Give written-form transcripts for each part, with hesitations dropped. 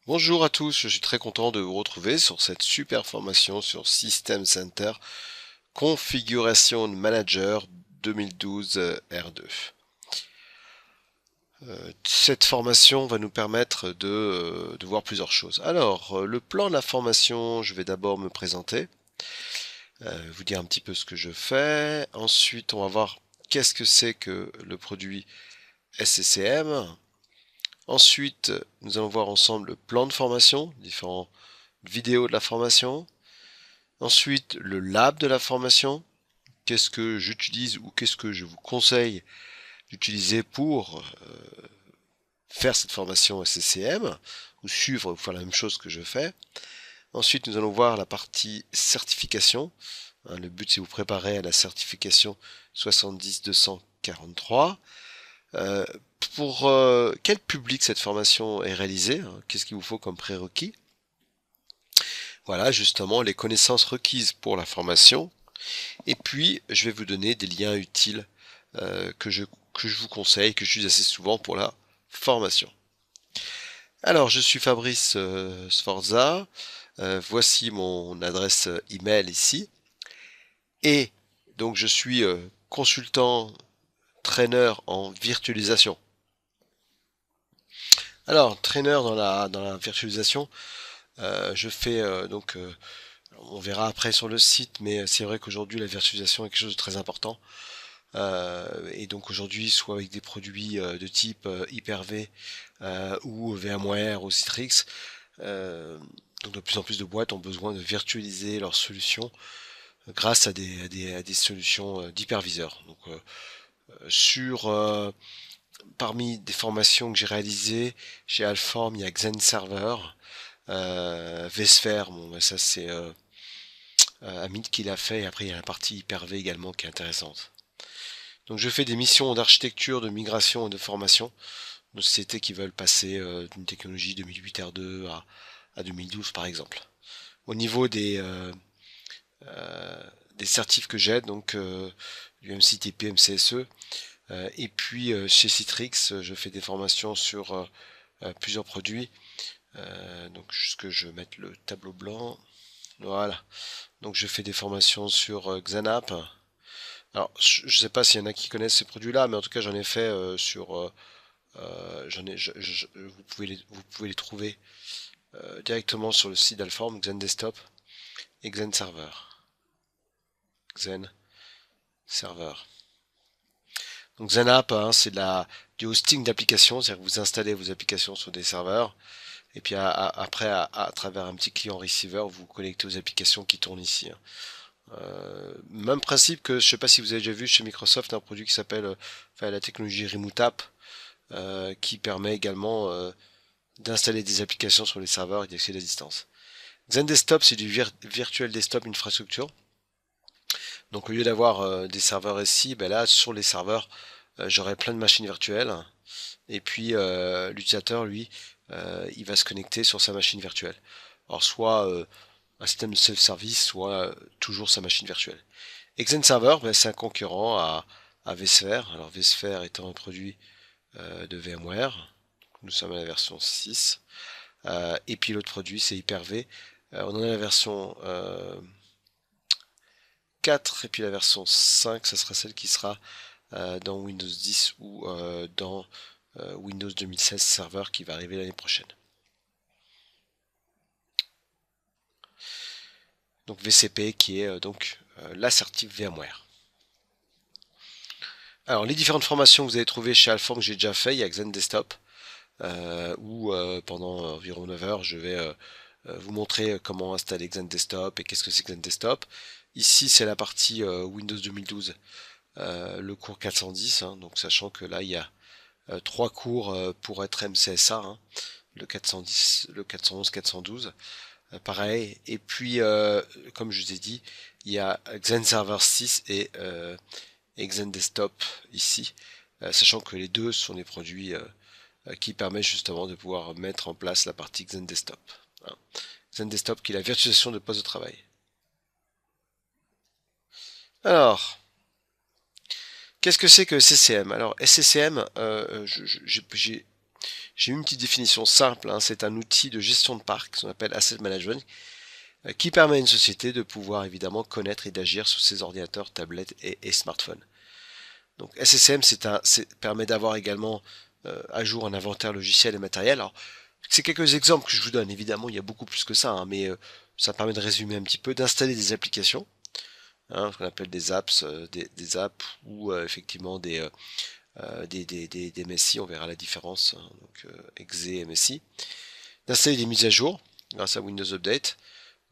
Bonjour à tous, je suis très content de vous retrouver sur cette super formation sur System Center Configuration Manager 2012 R2. Cette formation va nous permettre de voir plusieurs choses. Alors, le plan de la formation, je vais d'abord me présenter, vous dire un petit peu ce que je fais. Ensuite, on va voir qu'est-ce que c'est que le produit SCCM. Ensuite, nous allons voir ensemble le plan de formation, différentes vidéos de la formation. Ensuite, le lab de la formation. Qu'est-ce que j'utilise ou qu'est-ce que je vous conseille d'utiliser pour faire cette formation SCCM ou suivre ou faire la même chose que je fais. Ensuite, nous allons voir la partie certification. Le but, c'est de vous préparer à la certification 70-243. Euh, pour quel public cette formation est réalisée? Qu'est-ce qu'il vous faut comme prérequis? Voilà, justement, les connaissances requises pour la formation. Et puis, je vais vous donner des liens utiles que je vous conseille, que j'utilise assez souvent pour la formation. Alors, je suis Fabrice Sforza. Voici mon adresse email ici. Et donc, je suis consultant, trainer en virtualisation. Alors, trainer dans la virtualisation, je fais on verra après sur le site, mais c'est vrai qu'aujourd'hui la virtualisation est quelque chose de très important. Et donc aujourd'hui, soit avec des produits de type Hyper-V ou VMware ou Citrix, donc de plus en plus de boîtes ont besoin de virtualiser leurs solutions grâce à des solutions d'hyperviseurs. Donc sur parmi des formations que j'ai réalisées chez Alform, il y a XenServer, vSphere, bon, ben ça c'est Amit qui l'a fait, et après il y a la partie Hyper-V également qui est intéressante. Donc je fais des missions d'architecture, de migration et de formation de sociétés qui veulent passer d'une technologie 2008 R2 à 2012 par exemple. Au niveau des certifs que j'ai, donc du MCTP, MCSE, et puis chez Citrix, je fais des formations sur plusieurs produits. Donc juste que je mette le tableau blanc. Voilà. Donc je fais des formations sur Xanap. Alors je ne sais pas s'il y en a qui connaissent ces produits-là, mais en tout cas j'en ai fait sur j'en ai, vous pouvez les trouver directement sur le site d'Alform, Xen Desktop et Xen Server. Xen Server. Donc XenApp, hein, c'est du hosting d'applications, c'est-à-dire que vous installez vos applications sur des serveurs, et puis après, à travers un petit client receiver, vous connectez aux applications qui tournent ici, hein. Même principe que, je ne sais pas si vous avez déjà vu chez Microsoft, un produit qui s'appelle la technologie Remote App, qui permet également d'installer des applications sur les serveurs et d'accéder à distance. Xen Desktop, c'est du virtual desktop infrastructure. Donc au lieu d'avoir des serveurs ici, ben là sur les serveurs, j'aurai plein de machines virtuelles. Et puis l'utilisateur, lui, il va se connecter sur sa machine virtuelle. Alors soit un système de self-service, soit toujours sa machine virtuelle. Et XenServer, ben, c'est un concurrent à vSphere. Alors vSphere étant un produit de VMware. Nous sommes à la version 6. Et puis l'autre produit, c'est Hyper-V. On en a la version 4 et puis la version 5, ça sera celle qui sera dans Windows 10 ou dans Windows 2016 Server qui va arriver l'année prochaine. Donc VCP qui est l'assertif VMware. Alors les différentes formations que vous avez trouvées chez Alform que j'ai déjà fait, il y a Xen Desktop où pendant environ 9 heures je vais vous montrer comment installer Xen Desktop et qu'est-ce que c'est Xen Desktop. Ici c'est la partie Windows 2012, le cours 410, hein, donc sachant que là il y a trois cours pour être MCSA, hein, le 410, le 411, 412. Pareil. Et puis, comme je vous ai dit, il y a Xen Server 6 et Xen Desktop ici, sachant que les deux sont des produits qui permettent justement de pouvoir mettre en place la partie Xen Desktop, hein. Xen Desktop qui est la virtualisation de poste de travail. Alors, qu'est-ce que c'est que SCCM? Alors, SCCM, J'ai une petite définition simple, hein, c'est un outil de gestion de parc, qu'on appelle Asset Management, qui permet à une société de pouvoir évidemment connaître et d'agir sur ses ordinateurs, tablettes et smartphones. Donc SSM permet d'avoir également à jour un inventaire logiciel et matériel. Alors, c'est quelques exemples que je vous donne, évidemment il y a beaucoup plus que ça, hein, mais ça permet de résumer un petit peu, d'installer des applications, hein, ce qu'on appelle des apps, des apps ou effectivement des MSI, on verra la différence, hein, donc exe et MSI, d'installer des mises à jour grâce à Windows Update,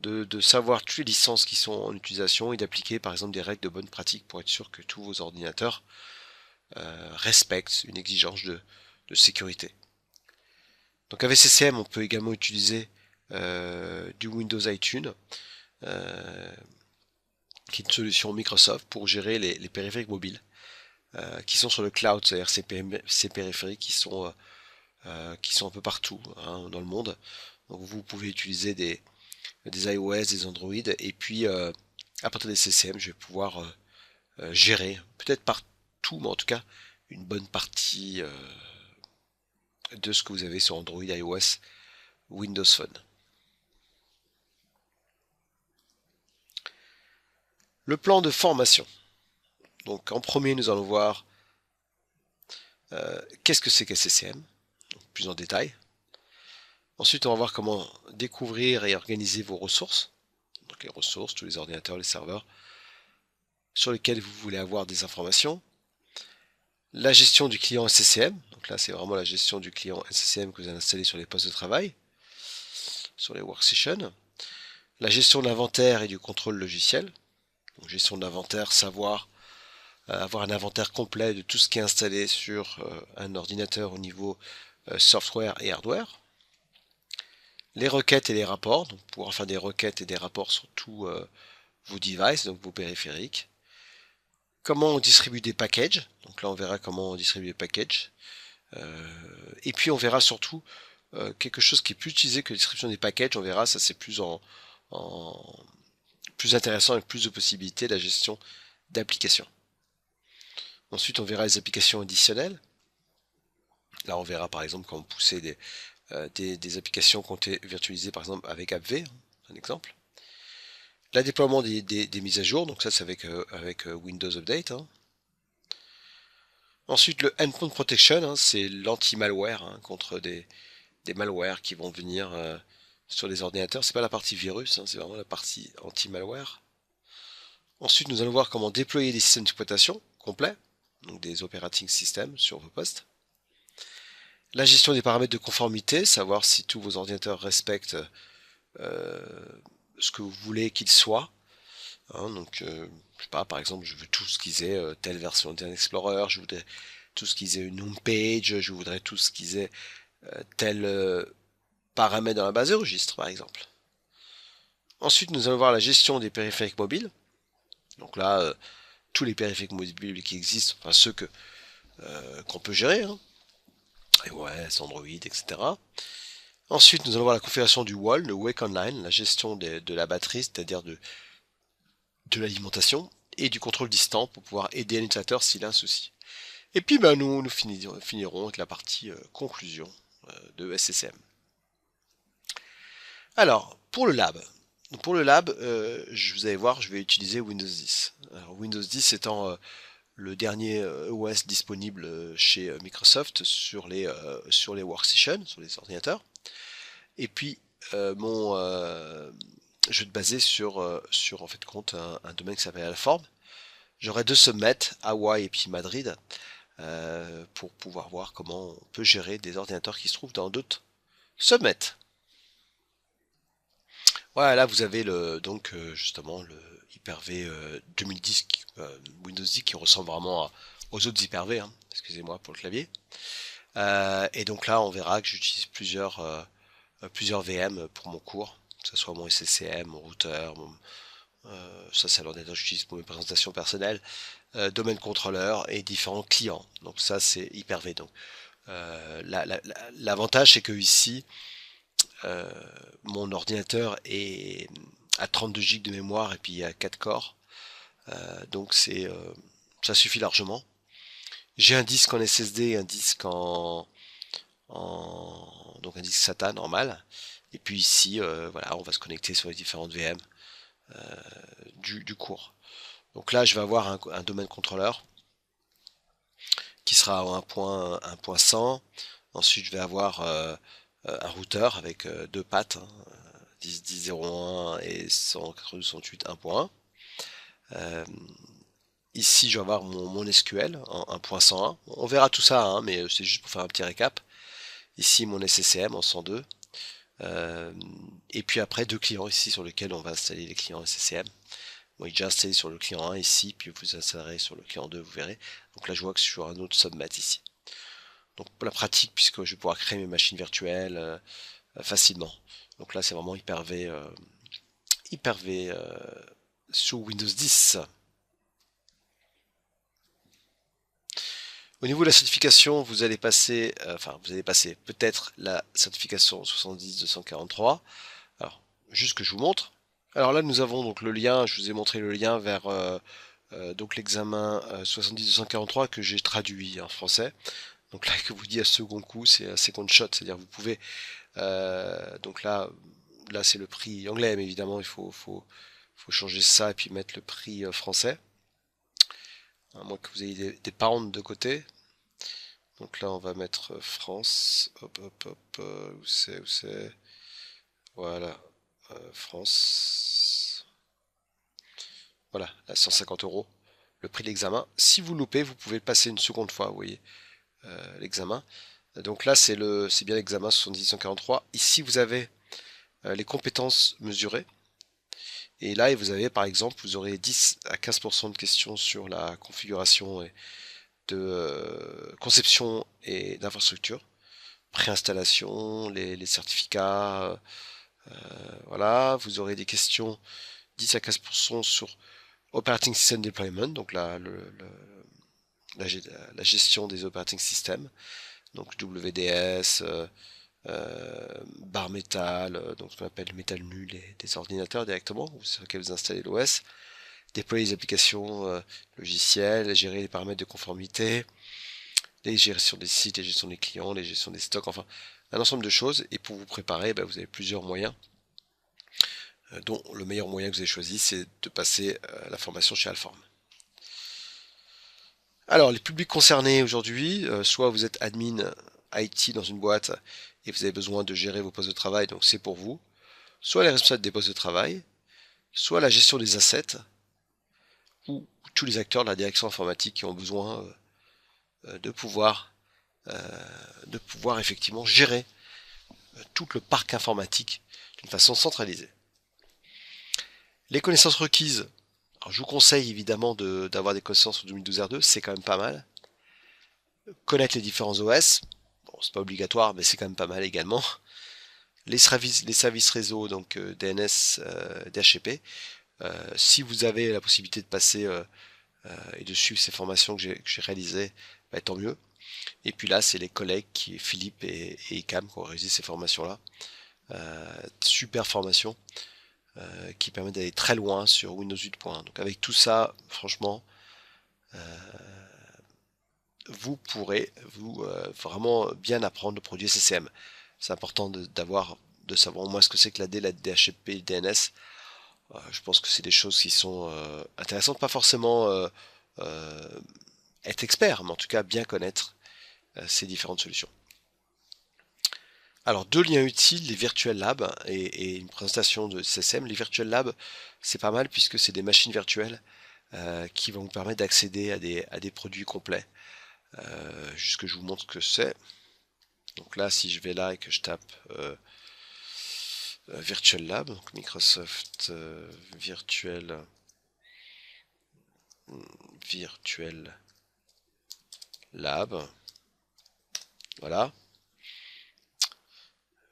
de savoir toutes les licences qui sont en utilisation et d'appliquer par exemple des règles de bonne pratique pour être sûr que tous vos ordinateurs respectent une exigence de sécurité. Donc avec CCM, on peut également utiliser du Windows iTunes, qui est une solution Microsoft pour gérer les périphériques mobiles qui sont sur le cloud, c'est-à-dire ces périphériques qui sont un peu partout, hein, dans le monde. Donc vous pouvez utiliser des iOS, des Android, et puis à partir des CCM, je vais pouvoir gérer, peut-être partout, mais en tout cas une bonne partie de ce que vous avez sur Android, iOS, Windows Phone. Le plan de formation. Donc en premier, nous allons voir qu'est-ce que c'est qu'SCCM, plus en détail. Ensuite, on va voir comment découvrir et organiser vos ressources. Donc les ressources, tous les ordinateurs, les serveurs sur lesquels vous voulez avoir des informations. La gestion du client SCCM. Donc là, c'est vraiment la gestion du client SCCM que vous allez installer sur les postes de travail, sur les workstations. La gestion de l'inventaire et du contrôle logiciel. Donc gestion de l'inventaire, savoir avoir un inventaire complet de tout ce qui est installé sur un ordinateur au niveau software et hardware. Les requêtes et les rapports, donc pouvoir faire des requêtes et des rapports sur tous vos devices, donc vos périphériques. Comment on distribue des packages, donc là on verra comment on distribue des packages. Et puis on verra surtout quelque chose qui est plus utilisé que la distribution des packages, on verra, ça c'est plus plus intéressant avec plus de possibilités, la gestion d'applications. Ensuite on verra les applications additionnelles. Là on verra par exemple comment pousser des applications qui ont été virtualisées par exemple avec AppV, un exemple. Le déploiement des mises à jour, donc ça c'est avec Windows Update. Hein. Ensuite le Endpoint Protection, hein, c'est l'anti-malware hein, contre des malwares qui vont venir sur les ordinateurs. C'est pas la partie virus, hein, c'est vraiment la partie anti-malware. Ensuite nous allons voir comment déployer des systèmes d'exploitation complets, donc des operating systems sur vos postes. La gestion des paramètres de conformité, savoir si tous vos ordinateurs respectent ce que vous voulez qu'ils soient. Hein, donc, je sais pas, par exemple, je veux tout ce qu'ils aient telle version d'Internet Explorer, je voudrais tout ce qu'ils aient une home page, je voudrais tout ce qu'ils aient tel paramètre dans la base de registre, par exemple. Ensuite, nous allons voir la gestion des périphériques mobiles. Donc là, tous les périphériques mobiles qui existent, enfin ceux qu'on peut gérer, hein, iOS, Android, etc. Ensuite, nous allons voir la configuration du wall, le Wake Online, la gestion de la batterie, c'est-à-dire de l'alimentation, et du contrôle distant pour pouvoir aider un utilisateur s'il a un souci. Et puis nous finirons avec la partie conclusion de SCCM. Alors, pour le lab, vous allez voir, je vais utiliser Windows 10. Alors, Windows 10 étant le dernier OS disponible chez Microsoft sur les workstations, sur les ordinateurs. Et puis, je vais te baser sur en fait compte un domaine qui s'appelle Alform. J'aurai deux sommets, Hawaï et puis Madrid, pour pouvoir voir comment on peut gérer des ordinateurs qui se trouvent dans d'autres sommets. Voilà, là vous avez justement le Hyper-V 2010 Windows 10 qui ressemble vraiment aux autres Hyper-V, hein. Excusez-moi pour le clavier. Et donc là on verra que j'utilise plusieurs VM pour mon cours, que ce soit mon SCCM, mon routeur, ça c'est l'ordinateur que j'utilise pour mes présentations personnelles, domaine contrôleur et différents clients. Donc ça c'est Hyper-V. Donc l'avantage c'est que ici mon ordinateur est à 32 Go de mémoire et puis à 4 corps. Donc ça suffit largement. J'ai un disque en SSD et un disque donc un disque SATA normal. Et puis ici, voilà, on va se connecter sur les différentes VM du cours. Donc là, je vais avoir un domaine contrôleur qui sera à 1.100. Ensuite, je vais avoir un routeur avec deux pattes, hein, 10.10.01 et 192.168.1.1. Euh, Ici, je vais avoir mon SQL en 1.101. On verra tout ça, hein, mais c'est juste pour faire un petit récap. Ici, mon SCCM en 102. Euh, et puis après, deux clients ici sur lesquels on va installer les clients SCCM. Moi, j'ai déjà installé sur le client 1 ici, puis vous installerez sur le client 2, vous verrez. Donc là, je vois que je suis sur un autre submat ici. Donc pour la pratique, puisque je vais pouvoir créer mes machines virtuelles facilement. Donc là, c'est vraiment Hyper-V, Hyper-V sous Windows 10. Au niveau de la certification, vous allez passer peut-être la certification 70-243. Alors, juste que je vous montre. Alors là, nous avons donc le lien, je vous ai montré le lien vers donc l'examen 70-243 que j'ai traduit en français. Donc là, que vous dit à second coup, c'est un second shot, c'est-à-dire vous pouvez, donc là c'est le prix anglais, mais évidemment faut changer ça et puis mettre le prix français, à moins que vous ayez des pounds de côté. Donc là, on va mettre France. Hop, hop, hop. Où c'est? Voilà. France. Voilà, là, 150 euros. Le prix de l'examen. Si vous loupez, vous pouvez le passer une seconde fois, vous voyez, l'examen. Donc là, c'est bien l'examen 70-143. Ici, vous avez les compétences mesurées. Et là, vous avez, par exemple, vous aurez 10 à 15% de questions sur la configuration et de conception et d'infrastructure. Préinstallation, les certificats, voilà, vous aurez des questions 10 à 15% sur Operating System Deployment, donc la gestion des operating systems, donc WDS, bar métal, donc ce qu'on appelle métal nu des ordinateurs directement, sur lesquels vous installez l'OS, déployer les applications logicielles, gérer les paramètres de conformité, les gestions des sites, les gestions des clients, les gestions des stocks, enfin un ensemble de choses. Et pour vous préparer, vous avez plusieurs moyens, dont le meilleur moyen que vous avez choisi, c'est de passer la formation chez Alform. Alors, les publics concernés aujourd'hui, soit vous êtes admin IT dans une boîte et vous avez besoin de gérer vos postes de travail, donc c'est pour vous, soit les responsables des postes de travail, soit la gestion des assets, ou tous les acteurs de la direction informatique qui ont besoin de pouvoir effectivement gérer tout le parc informatique d'une façon centralisée. Les connaissances requises, alors je vous conseille évidemment d'avoir des connaissances sur 2012 R2, c'est quand même pas mal. Connaître les différents OS, bon, c'est pas obligatoire, mais c'est quand même pas mal également. Les services réseau, donc DNS, DHCP. Si vous avez la possibilité de passer et de suivre ces formations que j'ai réalisées, tant mieux. Et puis là, c'est les collègues Philippe et Icam qui ont réalisé ces formations-là. Super formation qui permet d'aller très loin sur Windows 8.1. Donc avec tout ça, franchement, vous pourrez vraiment bien apprendre le produit SCCM. C'est important de savoir au moins ce que c'est que la DHCP et le DNS. Je pense que c'est des choses qui sont intéressantes, pas forcément être expert, mais en tout cas bien connaître ces différentes solutions. Alors, deux liens utiles, les Virtual Labs et une présentation de SSM. Les Virtual Labs, c'est pas mal puisque c'est des machines virtuelles qui vont vous permettre d'accéder à des produits complets. Juste que je vous montre ce que c'est. Donc là, si je vais là et que je tape Virtual Lab, donc Microsoft Virtual Lab, voilà.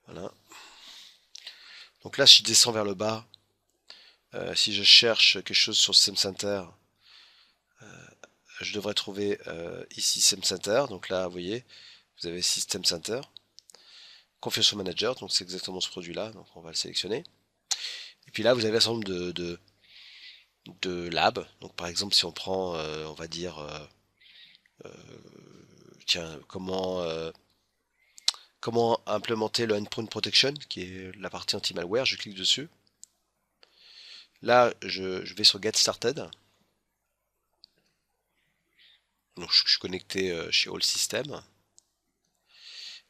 Voilà. Donc là, si je descends vers le bas, si je cherche quelque chose sur System Center, je devrais trouver ici System Center. Donc là, vous voyez, vous avez System Center. Configuration Manager, donc c'est exactement ce produit-là. Donc on va le sélectionner. Et puis là, vous avez un certain nombre de labs. Donc par exemple, si on prend, on va dire, tiens, comment comment implémenter le Endpoint Protection, qui est la partie anti-malware. Je clique dessus. Là, je vais sur Get Started. Donc, je suis connecté chez All System.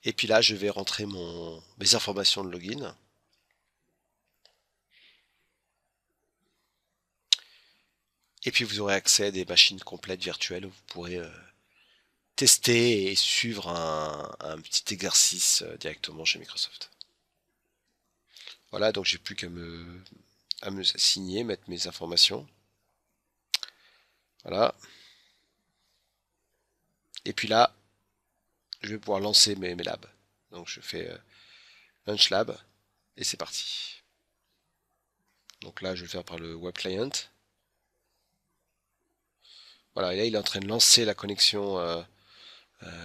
Et puis là, je vais rentrer mes informations de login. Et puis vous aurez accès à des machines complètes virtuelles où vous pourrez tester et suivre un petit exercice directement chez Microsoft. Voilà, donc j'ai plus à me signer, mettre mes informations. Voilà. Et puis là, je vais pouvoir lancer mes labs. Donc je fais Launch Lab et c'est parti. Donc là, je vais le faire par le Web Client. Voilà, et là, il est en train de lancer la connexion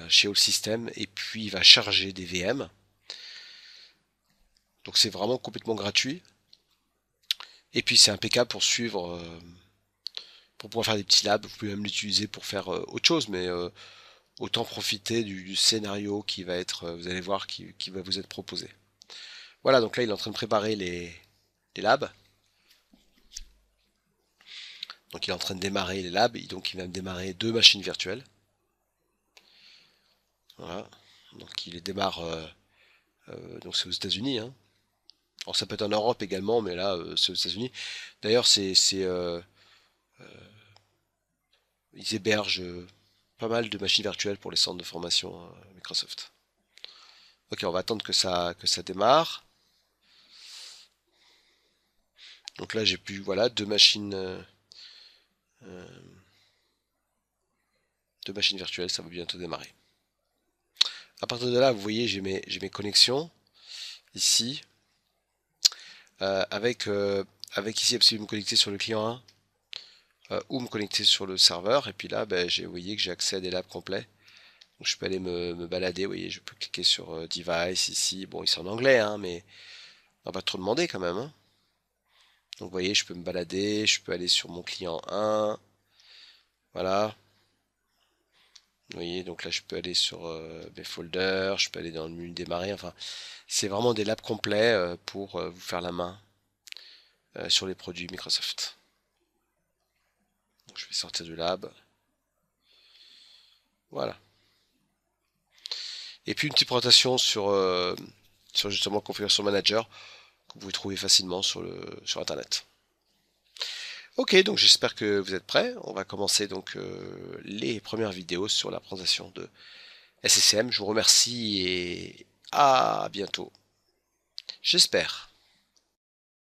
chez All System et puis il va charger des VM. Donc c'est vraiment complètement gratuit. Et puis c'est impeccable pour suivre, pour pouvoir faire des petits labs. Vous pouvez même l'utiliser pour faire autre chose, mais autant profiter du scénario qui va être, vous allez voir, qui va vous être proposé. Voilà, donc là il est en train de préparer les labs. Donc il est en train de démarrer les labs, donc il va me démarrer 2 machines virtuelles. Voilà, donc il les démarre, donc c'est aux États-Unis, hein. Alors ça peut être en Europe également, mais là c'est aux États-Unis. D'ailleurs, ils hébergent pas mal de machines virtuelles pour les centres de formation Microsoft. Ok, on va attendre que ça démarre. Donc là, j'ai pu, voilà, 2 machines virtuelles, ça va bientôt démarrer. À partir de là, vous voyez, j'ai mes connexions ici, avec ici, possible de me connecter sur le client 1 ou me connecter sur le serveur. Et puis là, ben, vous voyez que j'ai accès à des labs complets. Donc je peux aller me balader, vous voyez, je peux cliquer sur Device ici. Bon, c'est en anglais, hein, mais on va pas trop demander quand même, hein. Donc vous voyez, je peux me balader, je peux aller sur mon client 1. Voilà. Vous voyez, donc là je peux aller sur mes folders, je peux aller dans le menu démarrer. Enfin, c'est vraiment des labs complets pour vous faire la main sur les produits Microsoft. Donc je vais sortir du lab. Voilà. Et puis une petite présentation sur justement Configuration Manager que vous pouvez trouver facilement sur Internet. Ok, donc j'espère que vous êtes prêts. On va commencer donc les premières vidéos sur la présentation de SSM. Je vous remercie et à bientôt. J'espère.